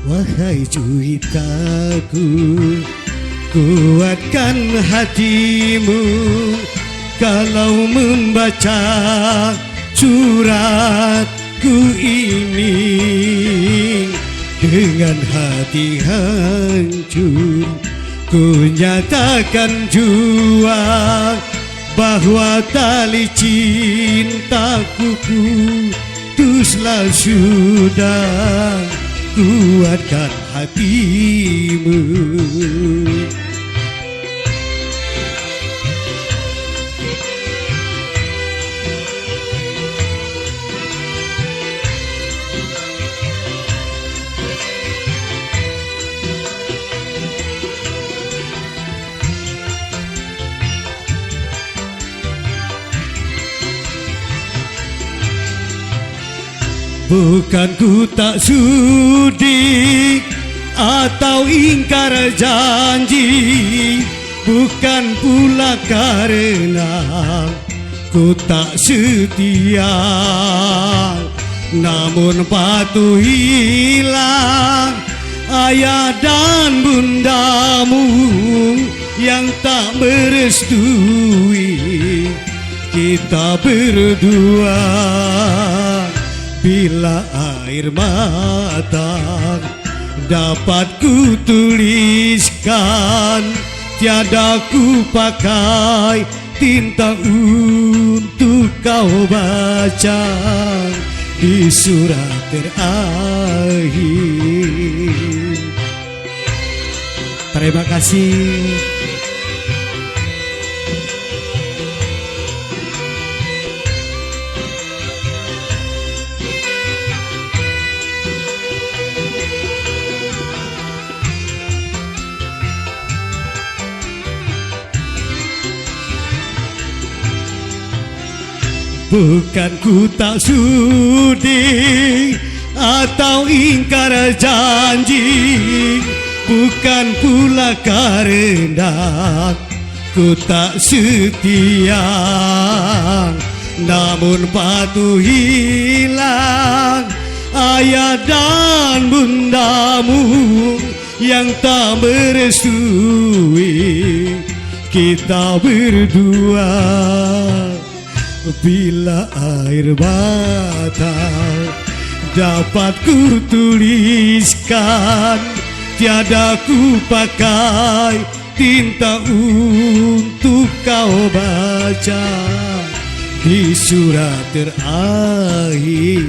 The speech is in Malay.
Wahai juwitaku, kuatkan hatimu kalau membaca suratku ini. Dengan hati hancur ku nyatakan jua bahwa tali cintaku putuslah sudah. Kuatkan hatimu. Bukan ku tak sudi atau ingkar janji, bukan pula karena ku tak setia, namun patuhilah ayah dan bundamu yang tak merestui kita berdua. Bila air mata dapat ku tuliskan, tiada ku pakai tinta untuk kau baca di surat terakhir. Terima kasih. Bukan ku tak sudi atau ingkar janji, bukan pula karena ku tak setia, namun patuhilah ayah dan bundamu yang tak merestui kita berdua. Bila air mata dapat ku tuliskan, tiada ku pakai tinta untuk kau baca di surat terakhir.